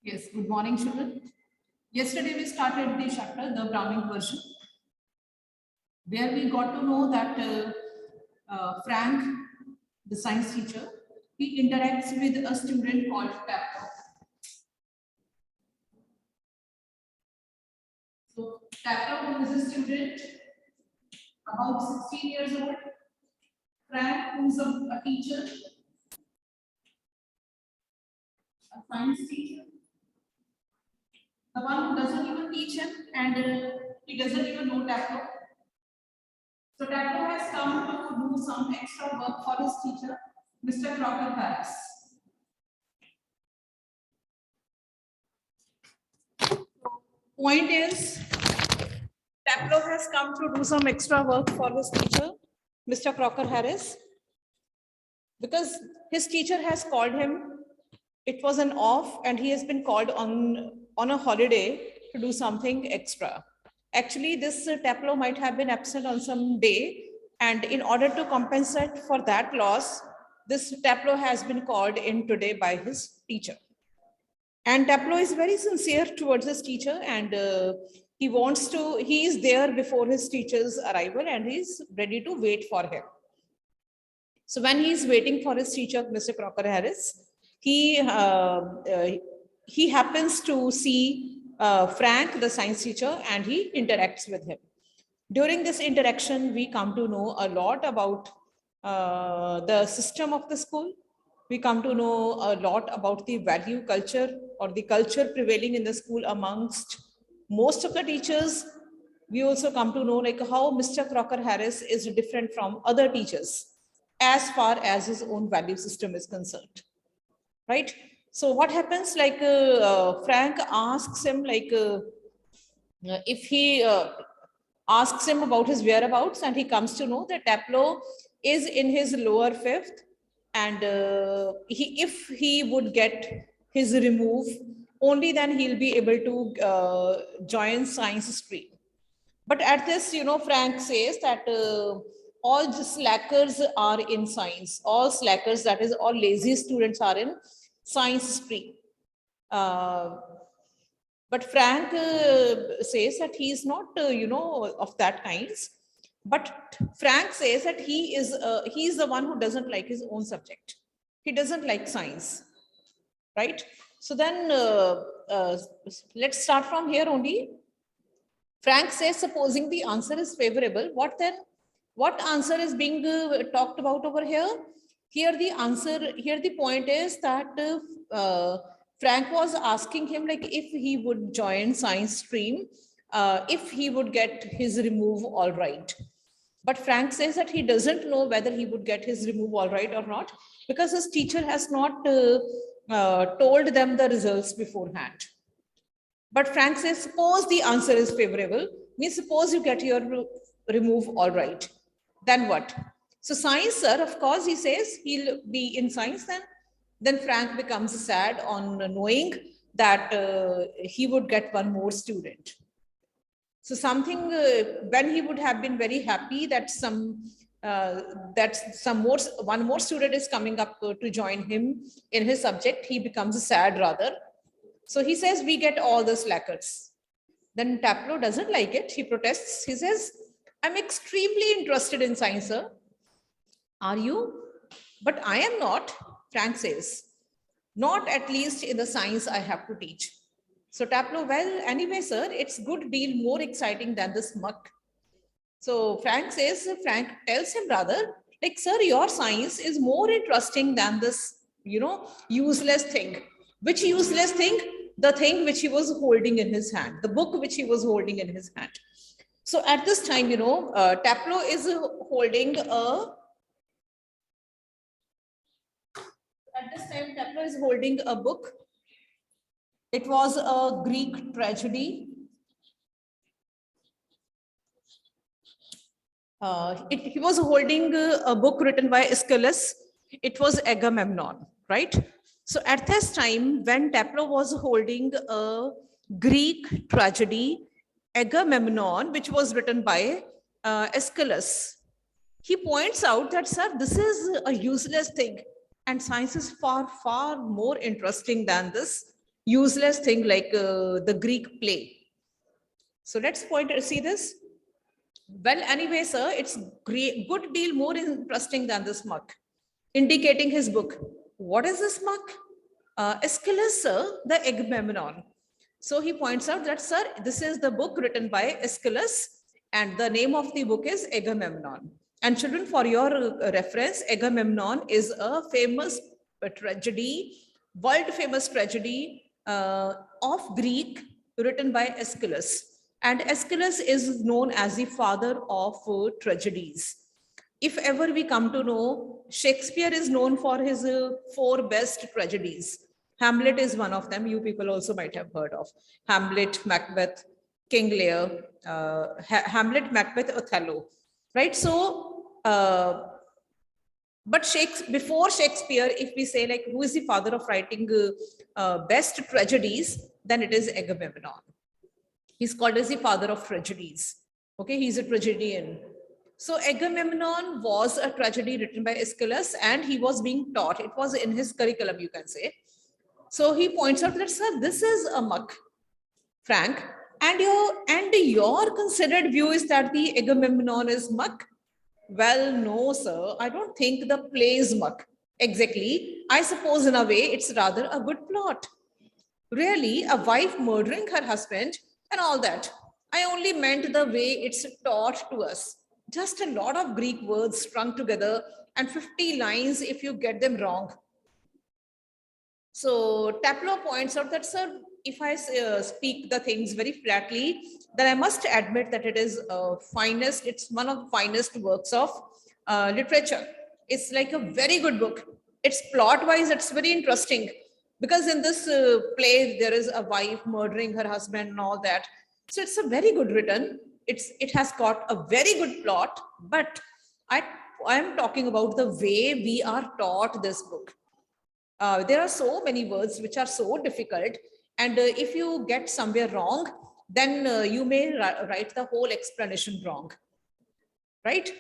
Yes, good morning, children. Yesterday we started the chapter, the Browning version, where we got to know that Frank, the science teacher, he interacts with a student called Tapper. So Tapper, who is a student about 16 years old, Frank, who is a teacher, a science teacher, the one who doesn't even teach him and he doesn't even know Tapper. So Tableau has come to do some extra work for his teacher, Mr. Crocker Harris. Point is, Tableau has come to do some extra work for his teacher, Mr. Crocker Harris, because his teacher has called him. It was an off, and he has been called on a holiday to do something extra. Actually, this Tableau might have been absent on some day, and in order to compensate for that loss, this Tableau has been called in today by his teacher. And Tableau is very sincere towards his teacher, and he is there before his teacher's arrival, and he's ready to wait for him. So when he's waiting for his teacher, Mr. Crocker Harris, he happens to see Frank, the science teacher, and he interacts with him. During this interaction, we come to know a lot about the system of the school. We come to know a lot about the value culture or the culture prevailing in the school amongst most of the teachers. We also come to know like how Mr. Crocker Harris is different from other teachers as far as his own value system is concerned, right? So what happens, like Frank asks him like if he asks him about his whereabouts, and he comes to know that Tableau is in his lower fifth, and if he would get his remove, only then he'll be able to join science stream. But at this, Frank says that all the slackers are in science. All slackers, that is, all lazy students are in science stream. But Frank says that he is not, of that kinds. But Frank says that he is the one who doesn't like his own subject. He doesn't like science, right? So then let's start from here only. Frank says, supposing the answer is favorable, what then? What answer is being talked about over here? Here the point is that Frank was asking him like if he would join science stream, if he would get his remove all right. But Frank says that he doesn't know whether he would get his remove all right or not, because his teacher has not told them the results beforehand. But Frank says, suppose the answer is favorable, means suppose you get your remove all right. Then what? So science, sir, of course, he says he'll be in science then. Then Frank becomes sad on knowing that he would get one more student. So something when he would have been very happy that one more student is coming up to join him in his subject, he becomes sad rather. So he says, we get all the slackers. Then Tableau doesn't like it. He protests. He says, I'm extremely interested in science, sir. Are you? But I am not, Frank says. Not at least in the science I have to teach. So Tableau, well, anyway, sir, it's good deal more exciting than this muck. So Frank tells him rather, like, sir, your science is more interesting than this, useless thing. Which useless thing? The thing which he was holding in his hand, the book which he was holding in his hand. So at this time, Tableau is holding a book. It was a Greek tragedy. He was holding a book written by Aeschylus. It was Agamemnon, right? So at this time, when Tableau was holding a Greek tragedy, Agamemnon, which was written by Aeschylus, he points out that, sir, this is a useless thing, and science is far, far more interesting than this useless thing like the Greek play. So let's see this. Well, anyway, sir, it's great, good deal more interesting than this muck, indicating his book. What is this muck? Aeschylus, sir, the Agamemnon. So he points out that, sir, this is the book written by Aeschylus, and the name of the book is Agamemnon. And children, for your reference, Agamemnon is a famous tragedy, world famous tragedy of Greek written by Aeschylus. And Aeschylus is known as the father of tragedies. If ever we come to know, Shakespeare is known for his 4 best tragedies. Hamlet is one of them. You people also might have heard of Hamlet, Macbeth, King Lear, Hamlet, Macbeth, Othello, right? So, but before Shakespeare, if we say like who is the father of writing best tragedies, then it is Agamemnon. He's called as the father of tragedies. Okay, he's a tragedian. So Agamemnon was a tragedy written by Aeschylus, and he was being taught. It was in his curriculum, you can say. So he points out that, sir, this is a muck, Frank, and your considered view is that the Agamemnon is muck. Well, no, sir, I don't think the play is muck. Exactly. I suppose in a way it's rather a good plot. Really, a wife murdering her husband and all that. I only meant the way it's taught to us. Just a lot of Greek words strung together and 50 lines if you get them wrong. So Taplow points out that, sir, if I speak the things very flatly, then I must admit that it is finest. It's one of the finest works of literature. It's like a very good book. It's plot-wise, it's very interesting because in this play there is a wife murdering her husband and all that. So it's a very good written. It has got a very good plot, but I am talking about the way we are taught this book. There are so many words which are so difficult, and if you get somewhere wrong, then you may write the whole explanation wrong, right?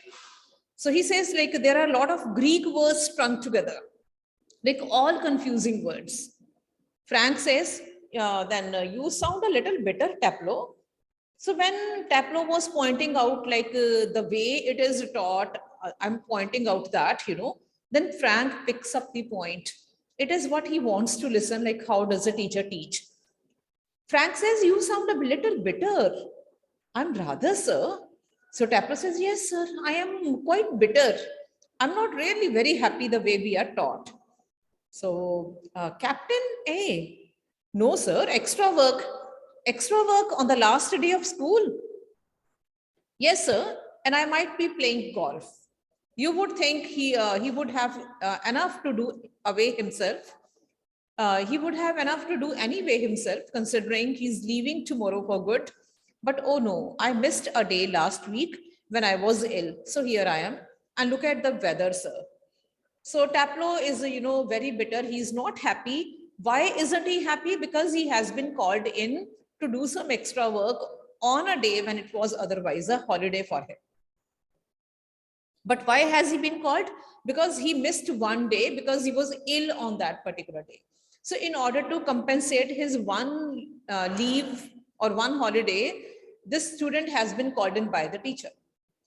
So he says like there are a lot of Greek words strung together, like all confusing words. Frank says, then you sound a little bitter, Taplow. So when Taplow was pointing out like the way it is taught, I'm pointing out that, then Frank picks up the point. It is what he wants to listen, like how does a teacher teach? Frank says, you sound a little bitter. I'm rather, sir. So Taplow says, yes, sir, I am quite bitter. I'm not really very happy the way we are taught. So Captain A, no, sir, extra work on the last day of school. Yes, sir, and I might be playing golf. You would think he would have enough to do away himself. He would have enough to do anyway himself, considering he's leaving tomorrow for good. But oh no, I missed a day last week when I was ill. So here I am. And look at the weather, sir. So Taplow is, very bitter. He's not happy. Why isn't he happy? Because he has been called in to do some extra work on a day when it was otherwise a holiday for him. But why has he been called? Because he missed one day because he was ill on that particular day. So in order to compensate his one leave or one holiday, this student has been called in by the teacher.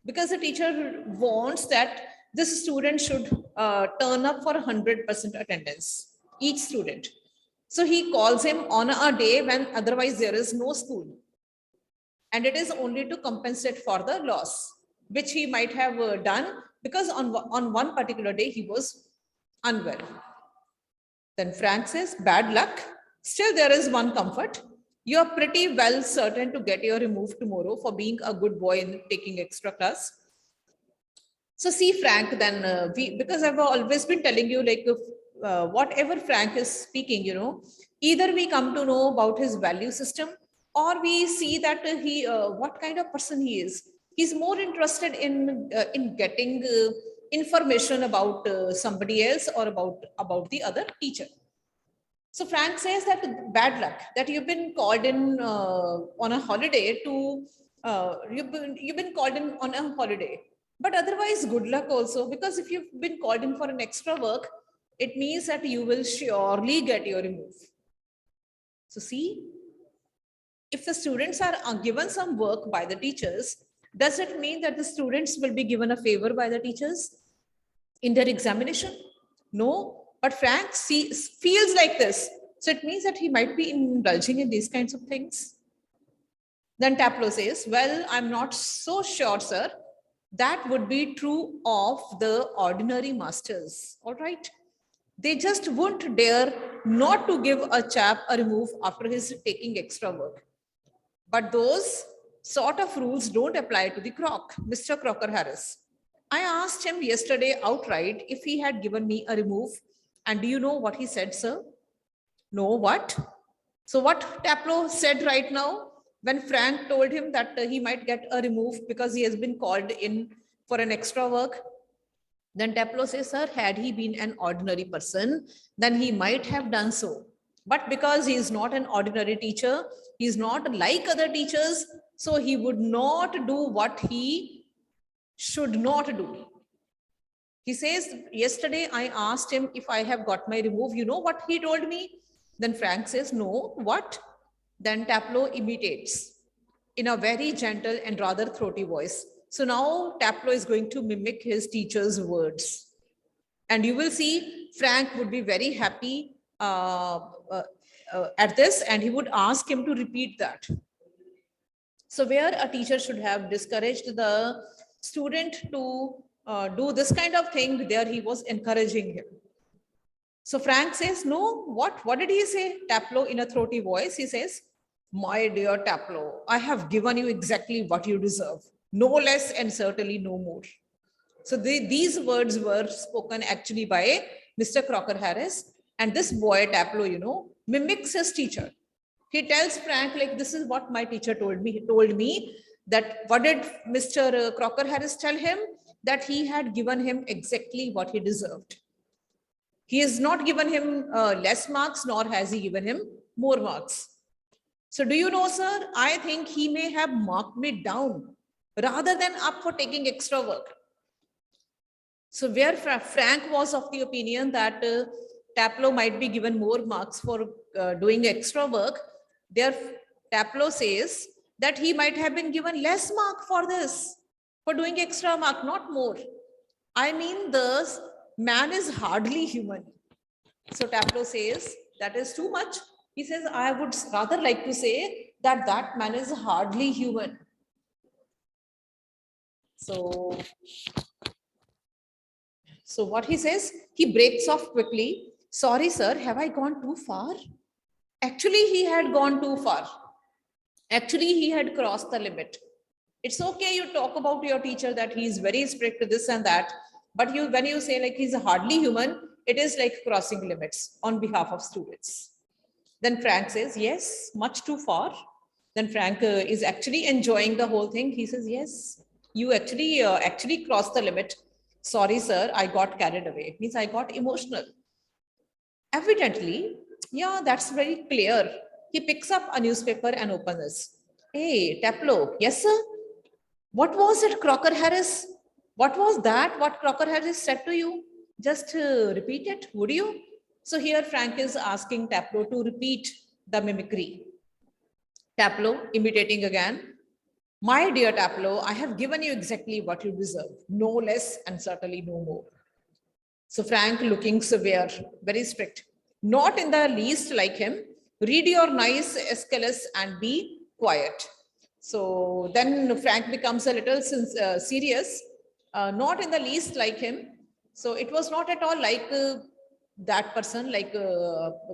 Because the teacher wants that this student should turn up for 100% attendance, each student. So he calls him on a day when otherwise there is no school. And it is only to compensate for the loss, which he might have done because on one particular day he was unwell. Then Frank says, bad luck. Still, there is one comfort. You are pretty well certain to get your remove tomorrow for being a good boy in taking extra class. So see, Frank, then because I've always been telling you, like, whatever Frank is speaking, either we come to know about his value system or we see that he, what kind of person he is. He's more interested in getting information about somebody else or about the other teacher. So Frank says that bad luck, that you've been called in on a holiday to, you've been called in on a holiday. But otherwise, good luck also, because if you've been called in for an extra work, it means that you will surely get your remove. So see, if the students are given some work by the teachers, does it mean that the students will be given a favor by the teachers in their examination? No, but Frank feels like this. So it means that he might be indulging in these kinds of things. Then Taplow says, well, I'm not so sure, sir. That would be true of the ordinary masters. All right. They just wouldn't dare not to give a chap a remove after his taking extra work. But those sort of rules don't apply to the Mr. Crocker Harris. I asked him yesterday outright if he had given me a remove. And do you know what he said, sir? No, what? So what Taplow said right now, when Frank told him that he might get a remove because he has been called in for an extra work, then Taplow says, sir, had he been an ordinary person, then he might have done so. But because he is not an ordinary teacher, he is not like other teachers, so he would not do what he should not do. He says, yesterday I asked him if I have got my remove. You know what he told me? Then Frank says, no, what? Then Taplow imitates in a very gentle and rather throaty voice. So now Taplow is going to mimic his teacher's words. And you will see Frank would be very happy at this, and he would ask him to repeat that. So where a teacher should have discouraged the student to do this kind of thing, there he was encouraging him. So Frank says, no, what did he say? Taplow in a throaty voice, he says, my dear Taplow, I have given you exactly what you deserve, no less and certainly no more. So these words were spoken actually by Mr. Crocker Harris, and this boy Taplow, mimics his teacher. He tells Frank, like, this is what my teacher told me. He told me that what did Mr. Crocker Harris tell him? That he had given him exactly what he deserved. He has not given him less marks, nor has he given him more marks. So do you know, sir, I think he may have marked me down rather than up for taking extra work. So where Frank was of the opinion that Taplow might be given more marks for doing extra work, there Taplow says that he might have been given less mark for this, for doing extra mark, not more. I mean, the man is hardly human. So Taplow says that is too much. He says, I would rather like to say that that man is hardly human. So what he says, he breaks off quickly. Sorry, sir, have I gone too far? Actually, he had gone too far. Actually, he had crossed the limit. It's okay, you talk about your teacher that he is very strict, this and that. But when you say like he's hardly human, it is like crossing limits on behalf of students. Then Frank says, yes, much too far. Then Frank is actually enjoying the whole thing. He says, yes, you actually crossed the limit. Sorry, sir, I got carried away. Means I got emotional. Evidently, yeah, that's very clear. He picks up a newspaper and opens it. Hey, Taplow, yes, sir? What was it, Crocker Harris? What was that? What Crocker Harris said to you? Just repeat it, would you? So here Frank is asking Taplow to repeat the mimicry. Taplow imitating again. My dear Taplow, I have given you exactly what you deserve, no less and certainly no more. So Frank looking severe, very strict, not in the least like him. Read your nice Aeschylus and be quiet. So then Frank becomes a little serious, not in the least like him. So it was not at all like that person, like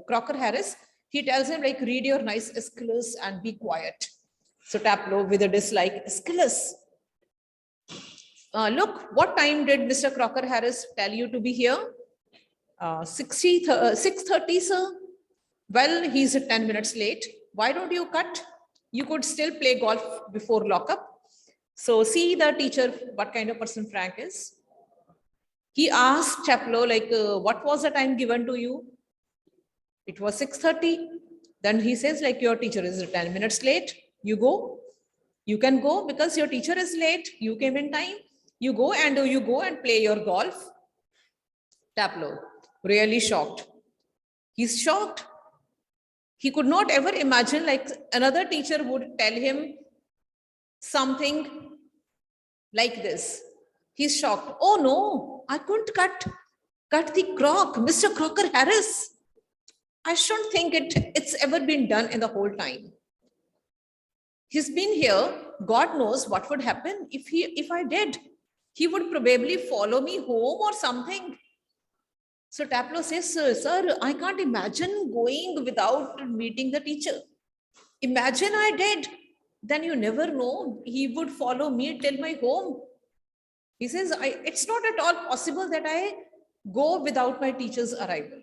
Crocker Harris. He tells him like, read your nice Aeschylus and be quiet. So Taplow with a dislike, Aeschylus. Look, what time did Mr. Crocker Harris tell you to be here? 6:30, sir. Well, he's 10 minutes late. Why don't you cut? You could still play golf before lockup. So see the teacher, what kind of person Frank is. He asked Taplow, like, what was the time given to you? It was 6:30. Then he says, like, your teacher is 10 minutes late. You go. You can go because your teacher is late. You came in time. You go and play your golf. Taplow, really shocked. He's shocked. He could not ever imagine like another teacher would tell him something like this. He's shocked. Oh no, I couldn't cut the crock, Mr. Crocker Harris. I shouldn't think it's ever been done in the whole time. He's been here. God knows what would happen if I did. He would probably follow me home or something. So Taplow says, sir, I can't imagine going without meeting the teacher. Imagine I did. Then you never know. He would follow me till my home. He says, it's not at all possible that I go without my teacher's arrival.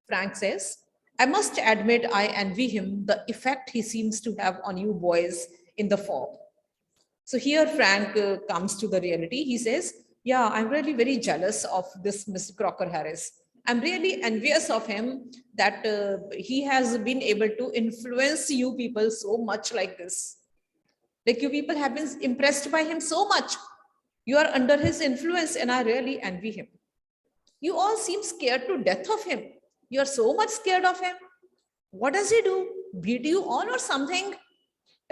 Frank says, I must admit I envy him the effect he seems to have on you boys in the fall. So here Frank comes to the reality. He says, yeah, I'm really very jealous of this Mr. Crocker Harris. I'm really envious of him that he has been able to influence you people so much like this. Like you people have been impressed by him so much. You are under his influence and I really envy him. You all seem scared to death of him. You are so much scared of him. What does he do? Beat you on or something?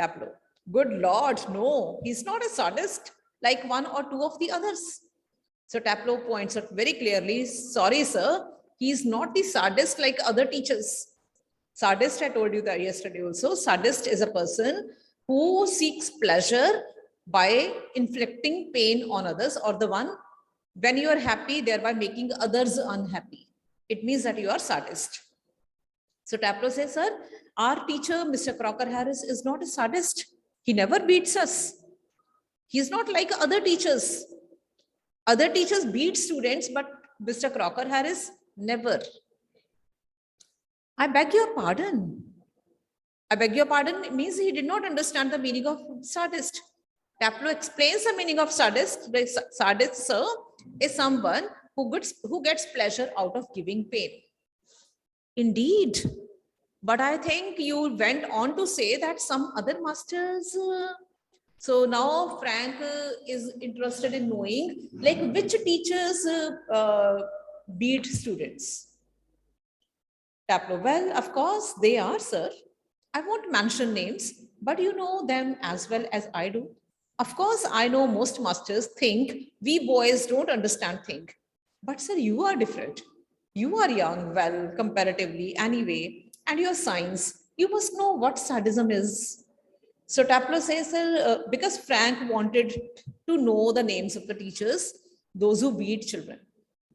Taplow. Good Lord, no. He's not a sadist like one or two of the others. So Taplow points out very clearly, sorry, sir, he's not the sadist like other teachers. Sadist, I told you that yesterday also. Sadist is a person who seeks pleasure by inflicting pain on others, or the one when you are happy, thereby making others unhappy. It means that you are sadist. So Taplow says, sir, our teacher, Mr. Crocker Harris, is not a sadist. He never beats us. He is not like other teachers. Other teachers beat students, but Mr. Crocker Harris, never. I beg your pardon. I beg your pardon, it means he did not understand the meaning of sadist. Taplow explains the meaning of sadist. Sadist, sir, is someone who gets pleasure out of giving pain. Indeed. But I think you went on to say that some other masters. So now Frank is interested in knowing like which teachers beat students. Taplow, well, of course they are, sir. I won't mention names, but you know them as well as I do. Of course, I know most masters think we boys don't understand things. But sir, you are different. You are young, well, comparatively anyway, and your science. You must know what sadism is. So Taplow says, sir, because Frank wanted to know the names of the teachers, those who beat children.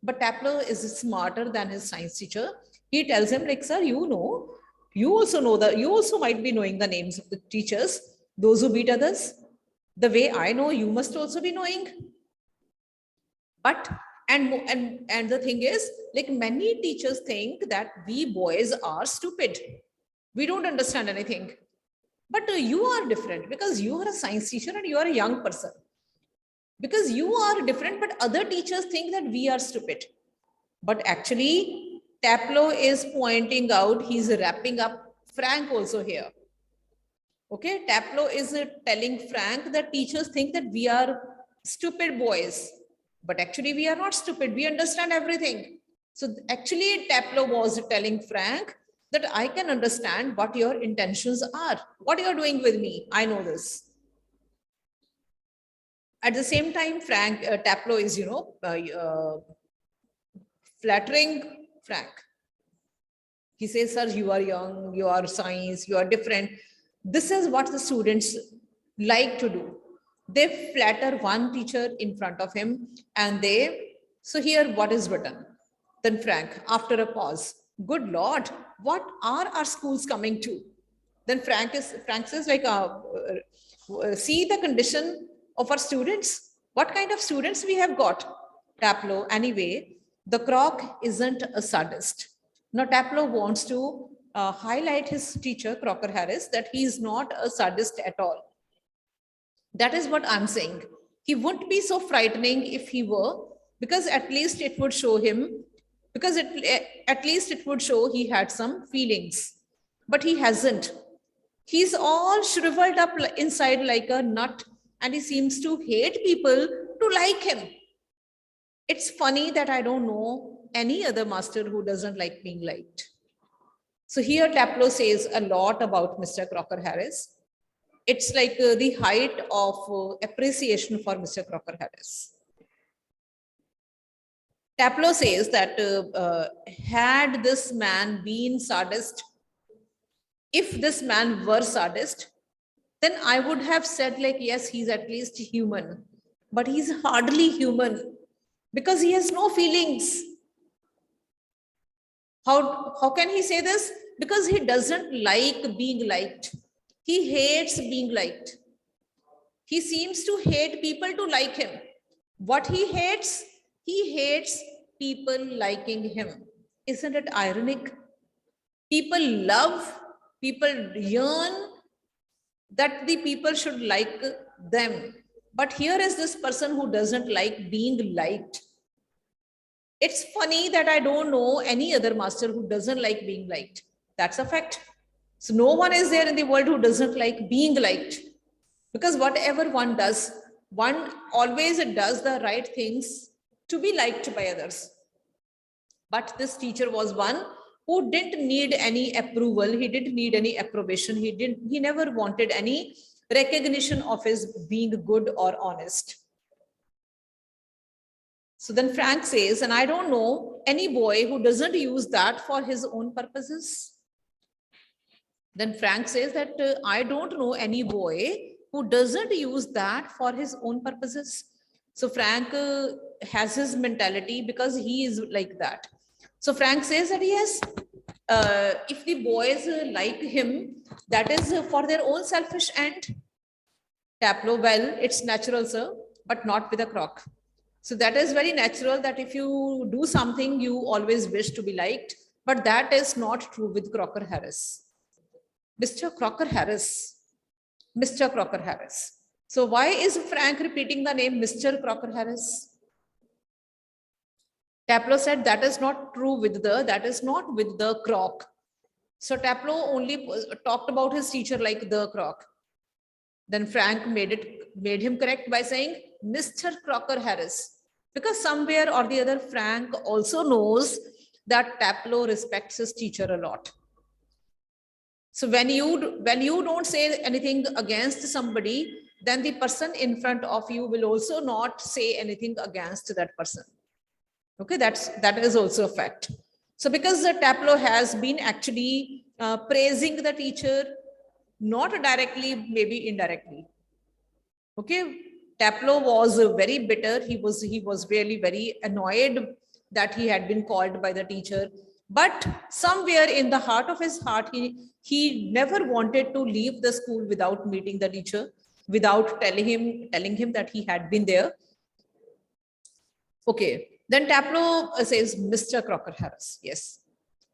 But Taplow is smarter than his science teacher. He tells him, like, sir, you also might be knowing the names of the teachers, those who beat others. The way I know, you must also be knowing. But and the thing is, like many teachers think that we boys are stupid. We don't understand anything. But you are different because you are a science teacher and you are a young person. Because you are different, but other teachers think that we are stupid. But actually, Taplow is pointing out, he's wrapping up Frank also here. Okay, Taplow is telling Frank that teachers think that we are stupid boys. But actually, we are not stupid. We understand everything. So actually, Taplow was telling Frank that I can understand what your intentions are. What you're doing with me, I know this. At the same time, Taplow is, flattering Frank. He says, sir, you are young, you are science, you are different. This is what the students like to do. They flatter one teacher in front of him and so here what is written? Then Frank, after a pause, good Lord, what are our schools coming to? Then Frank says like, see the condition of our students. What kind of students we have got? Taplow, anyway, the croc isn't a sadist. Now Taplow wants to highlight his teacher, Crocker Harris, that he is not a sadist at all. That is what I'm saying. He wouldn't be so frightening if he were, because at least it would show him, at least it would show he had some feelings. But he hasn't. He's all shriveled up inside like a nut, and he seems to hate people to like him. It's funny that I don't know any other master who doesn't like being liked. So here Taplow says a lot about Mr. Crocker Harris. It's like the height of appreciation for Mr. Crocker Harris. Taplow says that had this man been sadist, if this man were sadist, then I would have said like, yes, he's at least human, but he's hardly human because he has no feelings. How can he say this? Because he doesn't like being liked. He hates being liked. He seems to hate people to like him. What he hates people liking him. Isn't it ironic? People love, people yearn that the people should like them. But here is this person who doesn't like being liked. It's funny that I don't know any other master who doesn't like being liked. That's a fact. So no one is there in the world who doesn't like being liked. Because whatever one does, one always does the right things to be liked by others. But this teacher was one who didn't need any approval. He didn't need any approbation. He never wanted any recognition of his being good or honest. So then Frank says, and I don't know any boy who doesn't use that for his own purposes. Then Frank says that I don't know any boy who doesn't use that for his own purposes. So Frank has his mentality because he is like that. So Frank says that yes, if the boys like him, that is for their own selfish end. Taplow, well, it's natural, sir, but not with a crock. So that is very natural that if you do something, you always wish to be liked, but that is not true with Crocker Harris. Mr. Crocker Harris, Mr. Crocker Harris. So why is Frank repeating the name Mr. Crocker Harris? Taplow said that is not true with the crock. So Taplow only talked about his teacher like the crock. Then Frank made him correct by saying Mr. Crocker Harris. Because somewhere or the other, Frank also knows that Taplow respects his teacher a lot. So when you don't say anything against somebody, then the person in front of you will also not say anything against that person. Okay, that is also a fact. So because the Taplow has been actually praising the teacher, not directly, maybe indirectly. Okay, Taplow was very bitter. He was really very annoyed that he had been called by the teacher. But somewhere in the heart of his heart, he never wanted to leave the school without meeting the teacher, without telling him that he had been there. Okay, then Taplow says, Mr. Crocker Harris. Yes.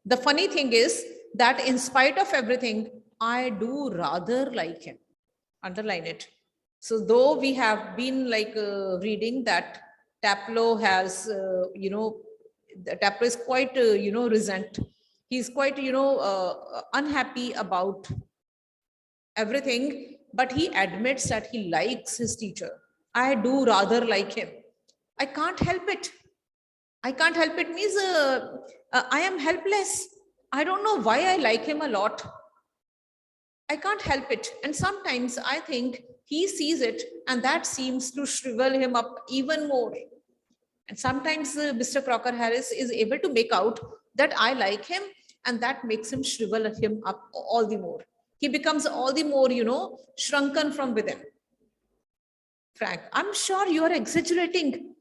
The funny thing is that in spite of everything, I do rather like him. Underline it. So though we have been like reading that Taplow has, Taplow is quite, resent. He's quite, unhappy about everything, but he admits that he likes his teacher. I do rather like him. I can't help it. I can't help it means I am helpless. I don't know why I like him a lot. I can't help it. And sometimes I think he sees it and that seems to shrivel him up even more. And sometimes Mr. Crocker Harris is able to make out that I like him and that makes him shrivel him up all the more. He becomes all the more, shrunken from within. Frank, I'm sure you are exaggerating.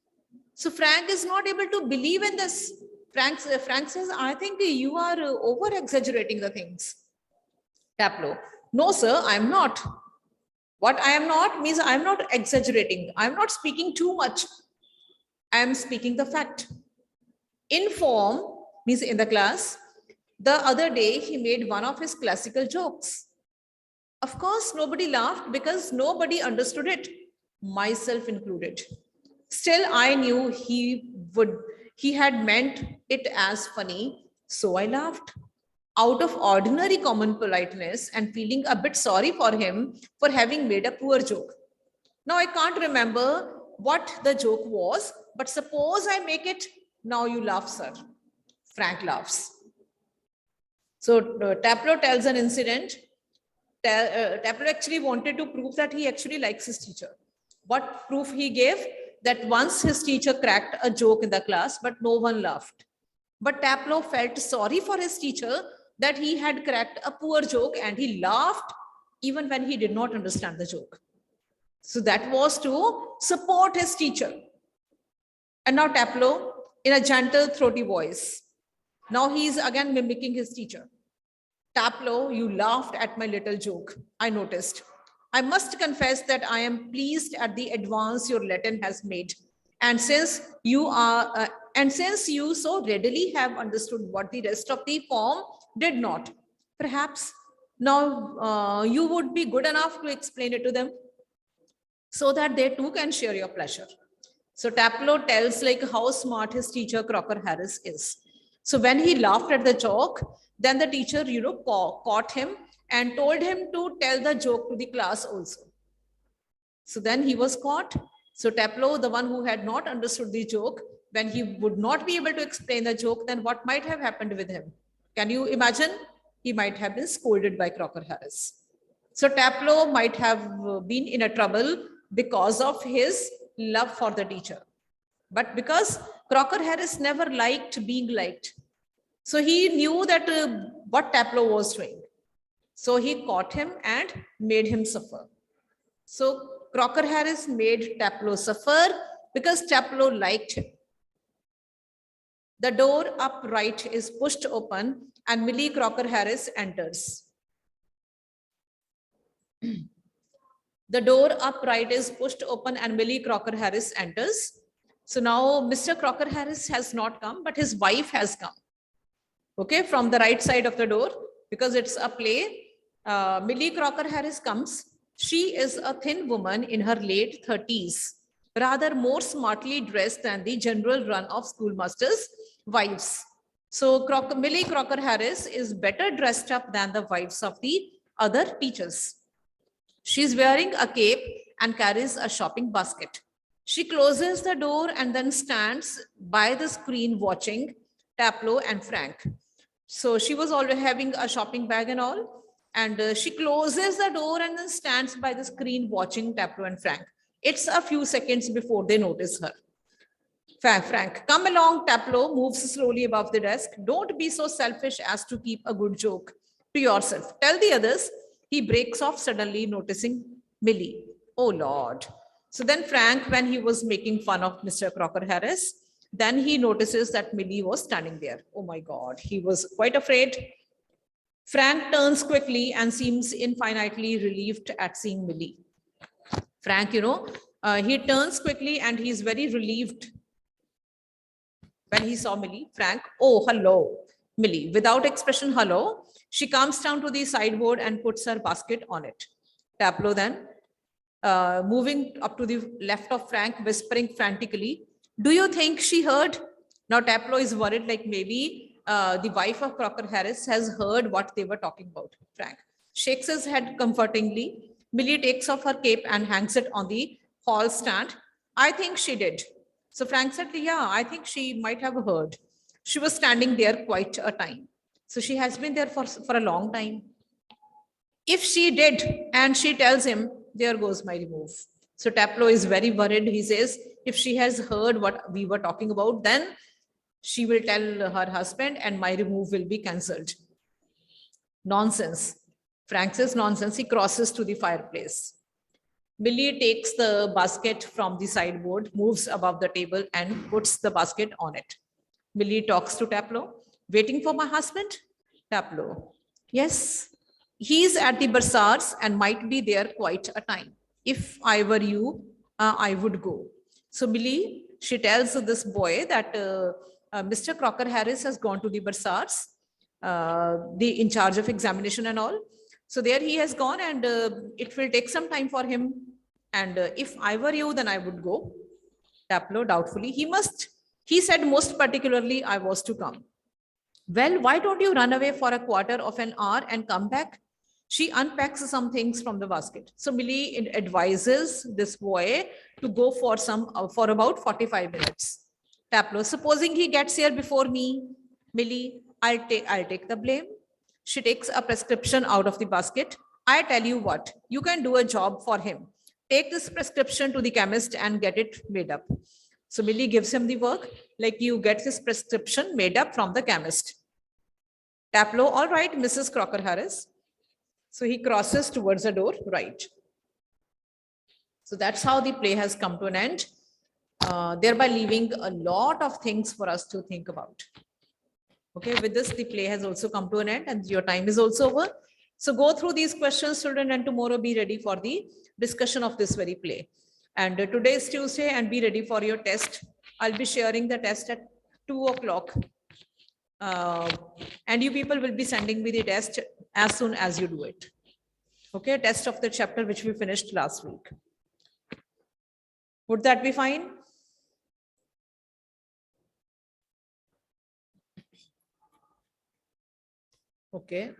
So Frank is not able to believe in this. Frank says, I think you are over exaggerating the things. Taplow, no, sir, I'm not. What I am not means I'm not exaggerating. I'm not speaking too much. I am speaking the fact. In form means in the class, the other day he made one of his classical jokes. Of course, nobody laughed because nobody understood it, myself included. Still, I knew he had meant it as funny, so I laughed. Out of ordinary common politeness and feeling a bit sorry for him for having made a poor joke. Now I can't remember what the joke was, but suppose I make it, now you laugh, sir. Frank laughs. So Taplow tells an incident. Taplow actually wanted to prove that he actually likes his teacher. What proof he gave? That once his teacher cracked a joke in the class, but no one laughed. But Taplow felt sorry for his teacher that he had cracked a poor joke and he laughed even when he did not understand the joke. So that was to support his teacher. And now Taplow, in a gentle, throaty voice. Now he is again mimicking his teacher. Taplow, you laughed at my little joke. I noticed. I must confess that I am pleased at the advance your Latin has made. And since you so readily have understood what the rest of the form did not, perhaps now you would be good enough to explain it to them so that they too can share your pleasure. So Taplow tells like how smart his teacher Crocker Harris is. So when he laughed at the joke, then the teacher, caught him and told him to tell the joke to the class also. So then he was caught. So Taplow, the one who had not understood the joke, when he would not be able to explain the joke, then what might have happened with him? Can you imagine? He might have been scolded by Crocker Harris. So Taplow might have been in a trouble because of his love for the teacher. But because Crocker Harris never liked being liked, so he knew that what Taplow was doing. So he caught him and made him suffer. So Crocker Harris made Taplow suffer because Taplow liked him. The door upright is pushed open and Millie Crocker Harris enters. The door upright is pushed open and Millie Crocker Harris enters. So now Mr. Crocker Harris has not come, but his wife has come. Okay, from the right side of the door, because it's a play. Millie Crocker Harris comes. She is a thin woman in her late 30s, rather more smartly dressed than the general run of schoolmasters' wives. So Millie Crocker Harris is better dressed up than the wives of the other teachers. She's wearing a cape and carries a shopping basket. She closes the door and then stands by the screen watching Taplow and Frank. So she was already having a shopping bag and all. And she closes the door and then stands by the screen watching Taplow and Frank. It's a few seconds before they notice her. Frank, come along, Taplow moves slowly above the desk. Don't be so selfish as to keep a good joke to yourself. Tell the others. He breaks off suddenly, noticing Millie. Oh, Lord. So then Frank, when he was making fun of Mr. Crocker Harris, then he notices that Millie was standing there. Oh, my God. He was quite afraid. Frank turns quickly and seems infinitely relieved at seeing Millie. Frank, he turns quickly and he's very relieved when he saw Millie. Frank, oh, hello, Millie. Without expression, hello. She comes down to the sideboard and puts her basket on it. Taplow then, moving up to the left of Frank, whispering frantically, do you think she heard? Now Taplow is worried, like maybe the wife of Crocker Harris has heard what they were talking about. Frank shakes his head comfortingly. Millie takes off her cape and hangs it on the hall stand. I think she did. So Frank said, yeah, I think she might have heard. She was standing there quite a time. So she has been there for a long time. If she did, and she tells him, there goes my remove. So Taplow is very worried. He says, if she has heard what we were talking about, then she will tell her husband and my remove will be cancelled. Nonsense. Frank says nonsense. He crosses to the fireplace. Millie takes the basket from the sideboard, moves above the table and puts the basket on it. Millie talks to Taplow. Waiting for my husband? Taplow. Yes. He's at the bazaars and might be there quite a time. If I were you, I would go. So Millie, she tells this boy that Mr. Crocker Harris has gone to the bazaars, in charge of examination and all. So there he has gone and it will take some time for him. And if I were you, then I would go. Taplow doubtfully. He said most particularly I was to come. Well, why don't you run away for a quarter of an hour and come back? She unpacks some things from the basket. So Millie advises this boy to go for about 45 minutes. Taplow, supposing he gets here before me, Millie, I'll take the blame. She takes a prescription out of the basket. I tell you what, you can do a job for him. Take this prescription to the chemist and get it made up. So Millie gives him the work, like you get this prescription made up from the chemist. Taplow, all right, Mrs. Crocker Harris. So he crosses towards the door, right. So that's how the play has come to an end, thereby leaving a lot of things for us to think about. Okay, with this, the play has also come to an end and your time is also over. So go through these questions, children, and tomorrow be ready for the discussion of this very play. And today is Tuesday and be ready for your test. I'll be sharing the test at 2 o'clock. And you people will be sending me the test as soon as you do it. Okay, test of the chapter which we finished last week. Would that be fine? Okay.